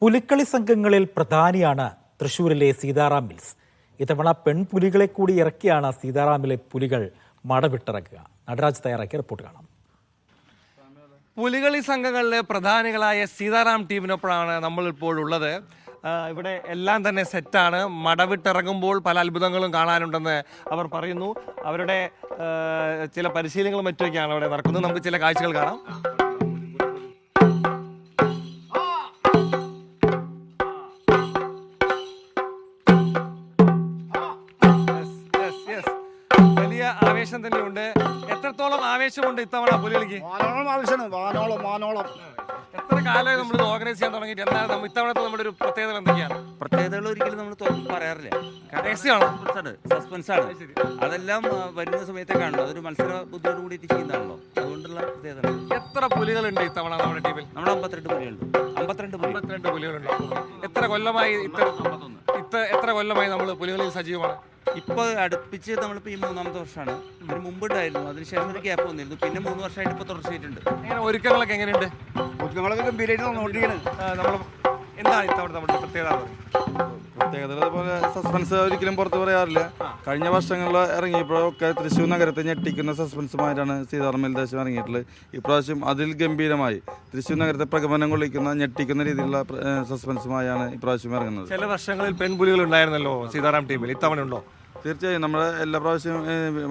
പുലിക്കളി സംഘങ്ങളിൽ പ്രധാനിയാണ് തൃശ്ശൂരിലെ സീതാറാം മിൽസ്. ഇത്തവണ പെൺപുലികളെ കൂടി ഇറക്കിയാണ് സീതാറാമിലെ പുലികൾ മടവിട്ടിറക്കുക. നടരാജ് തയ്യാറാക്കിയ റിപ്പോർട്ട് കാണാം. പുലികളി സംഘങ്ങളിലെ പ്രധാനികളായ സീതാറാം ടീമിനൊപ്പമാണ് നമ്മൾ ഇപ്പോൾ ഉള്ളത്. ഇവിടെ എല്ലാം തന്നെ സെറ്റാണ്. മടവിട്ടിറങ്ങുമ്പോൾ പല അത്ഭുതങ്ങളും കാണാനുണ്ടെന്ന് അവർ പറയുന്നു. അവരുടെ ചില പരിശീലനങ്ങളും മറ്റുമൊക്കെയാണ് അവിടെ നടക്കുന്നത്. നമുക്ക് ചില കാഴ്ചകൾ കാണാം. വലിയ ആവേശം തന്നെയുണ്ട്. എത്രത്തോളം ആവേശമുണ്ട് ഇത്തവണ പുലികളിക്ക്? എത്ര കാലമായി നമ്മൾ ഓർഗനൈസ് ചെയ്യാൻ തുടങ്ങിയിട്ട്? എന്താണ് ഇത്തവണത്തെ നമ്മുടെ ഒരു പ്രത്യേകത എന്തൊക്കെയാണ്? പ്രത്യേകതകൾ ഒരിക്കലും നമ്മൾ പറയാറില്ല. സസ്പെൻസ് ആണ്. അതെല്ലാം വരുന്ന സമയത്തെ കാണുള്ളൂ. അതൊരു മത്സര ബുദ്ധിയോട് കൂടിയിട്ട് ചെയ്യുന്നതാണല്ലോ. അതുകൊണ്ടുള്ള പ്രത്യേകത. എത്ര പുലികളുണ്ട് ഇത്തവണ നമ്മുടെ ടീമിൽ? നമ്മൾ 52 പുലികളുണ്ട്. 52 പുലികളുണ്ട്. എത്ര കൊല്ലമായി എത്ര കൊല്ലമായി നമ്മൾ പുലികളിൽ സജീവമാണ്? ഇപ്പൊ അടുപ്പിച്ച് നമ്മളിപ്പോ ഈ 3ാമത്തെ വർഷമാണ്. ഇതിന് മുമ്പുണ്ടായിരുന്നു, അതിനുശേഷം ഒരു ഗ്യാപ്പ് വന്നിരുന്നു. പിന്നെ 3 വർഷമായിട്ട് ഇപ്പൊ തുടർച്ചയായിട്ടുണ്ട്. ഒരുക്കങ്ങളൊക്കെ എങ്ങനെയുണ്ട്? ഒരുക്കങ്ങളൊക്കെ ഗംഭീരമായിട്ട് നടന്നുകൊണ്ടിരിക്കുന്നത്. നമ്മൾ എന്താണ് ഇത്തവണ നമ്മുടെ പ്രത്യേകത? പോലെ സസ്പെൻസ് ഒരിക്കലും പുറത്ത് പറയാറില്ല. കഴിഞ്ഞ വർഷങ്ങളിൽ ഇറങ്ങിയപ്പോഴൊക്കെ തൃശ്ശൂർ നഗരത്തെ ഞെട്ടിക്കുന്ന സസ്പെൻസുമായിട്ടാണ് സീതാറാം മിൽസ് ഇറങ്ങിയിട്ടുള്ളത്. ഇപ്രാവശ്യം അതിൽ ഗംഭീരമായി തൃശ്ശൂർ നഗരത്തെ പ്രകമ്പനം കൊള്ളിക്കുന്ന ഞെട്ടിക്കുന്ന രീതിയിലുള്ള സസ്പെൻസുമായാണ് ഇപ്രാവശ്യം ഇറങ്ങുന്നത്. ചില വർഷങ്ങളിൽ പെൺപുലികൾ ഉണ്ടായിരുന്നല്ലോ സീതാറാം ടീമിൽ, ഇത്തവണ ഉണ്ടോ? തീർച്ചയായും നമ്മുടെ എല്ലാ പ്രാവശ്യവും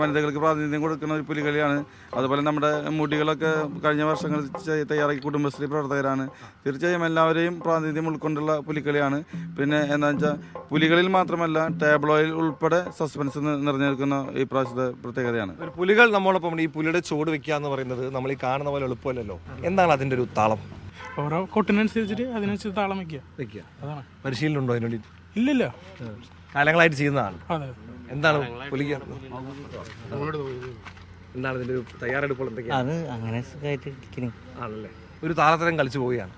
വനിതകൾക്ക് പ്രാതിനിധ്യം കൊടുക്കുന്ന ഒരു പുലികളിയാണ്. അതുപോലെ നമ്മുടെ മുടികളൊക്കെ കഴിഞ്ഞ വർഷങ്ങളിൽ തയ്യാറാക്കി കുടുംബശ്രീ പ്രവർത്തകരാണ്. തീർച്ചയായും എല്ലാവരെയും പ്രാതിനിധ്യം ഉൾക്കൊണ്ടുള്ള പുലികളിയാണ്. പിന്നെ എന്താണെന്ന് വെച്ചാൽ പുലികളിൽ മാത്രമല്ല ടാബ്ലോയിൽ ഉൾപ്പെടെ സസ്പെൻസ് നിറഞ്ഞെടുക്കുന്ന ഈ പ്രാവശ്യത്തെ പ്രത്യേകതയാണ്. ഒരു പുലികൾ നമ്മളൊപ്പം ഈ പുലിയുടെ ചുവട് വെക്കുക എന്ന് പറയുന്നത് നമ്മൾ ഈ കാണുന്ന പോലെ എളുപ്പമല്ലല്ലോ. എന്താണ് അതിൻ്റെ ഒരു താളം? ഓരോ കൊട്ടിനനുസരിച്ചിട്ട് അതിനനുസരിച്ച് താളം വെക്കുക. അതാണ്. പരിശീലനം ഉണ്ടോ അതിന് വേണ്ടി? ഇല്ലില്ല, കാലങ്ങളായിട്ട് ചെയ്യുന്നതാണ്. അതെ. എന്താണ് പുലിക്ക് എന്താണ് ഇതിന്റെ ഒരു തയ്യാറെടുപ്പുകൾ എന്തൊക്കെയാണ്? അത് അങ്ങനെ ആണല്ലേ, ഒരു താളത്തരം കളിച്ചു പോവുകയാണ്.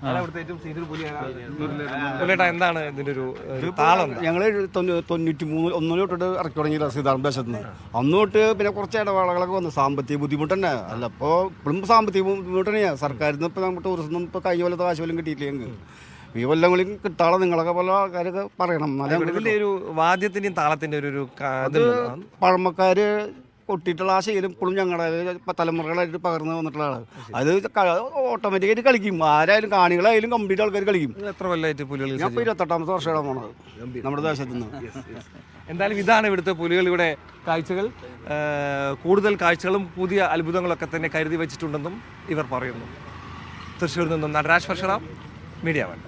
എന്താണ് ഇതിന്റെ ഒരു താളം? ഞങ്ങള് 93 തൊട്ട് ഇറക്കി തുടങ്ങിയില്ല സീതാറാം ദേശത്ത് നിന്ന്. അന്ന് തൊട്ട് പിന്നെ കുറച്ച് ഇടവേളകളൊക്കെ വന്നു. സാമ്പത്തിക ബുദ്ധിമുട്ട് തന്നെ അല്ല, ഇപ്പോൾ ഇപ്പോഴും സാമ്പത്തിക ബുദ്ധിമുട്ട് തന്നെയാണ്. സർക്കാരിൽ നിന്ന് ഇപ്പൊ നമ്മുടെ ടൂറിസം ഇപ്പൊ കഴിഞ്ഞ കൊല്ലത്തെ കാശ് പോലും കിട്ടിയില്ല. ഞങ്ങൾക്ക് ഈ കൊല്ലങ്ങളിൽ കിട്ടാളെ നിങ്ങളൊക്കെ പോലെ ആൾക്കാരൊക്കെ പറയണം. ഇതിന്റെ ഒരു വാദ്യത്തിന്റെയും താളത്തിന്റെ ഒരു പഴമക്കാര് കൊട്ടിയിട്ടുള്ള ആ ശീലം ഇപ്പോഴും ഞങ്ങളുടെ തലമുറകളായിട്ട് പകർന്നു വന്നിട്ടുള്ളതാണ്. അത് ഓട്ടോമാറ്റിക്കായിട്ട് കളിക്കും. ആരായാലും കാണികളായാലും കംപ്ലീറ്റ് ആൾക്കാർ കളിക്കും. എത്ര കൊല്ലമായിട്ട് പുലികൾ? ഞാൻ ഇപ്പോൾ 28ാമത്തെ വർഷമാണ് പോണത് നമ്മുടെ ദേശത്ത് നിന്ന്. എന്തായാലും ഇതാണ് ഇവിടുത്തെ പുലികളുടെ കാഴ്ചകൾ. കൂടുതൽ കാഴ്ചകളും പുതിയ അത്ഭുതങ്ങളൊക്കെ തന്നെ കരുതി വെച്ചിട്ടുണ്ടെന്നും ഇവർ പറയുന്നു. തൃശ്ശൂരിൽ നിന്നും നടരാജ് പരശുറാം, മീഡിയ 1.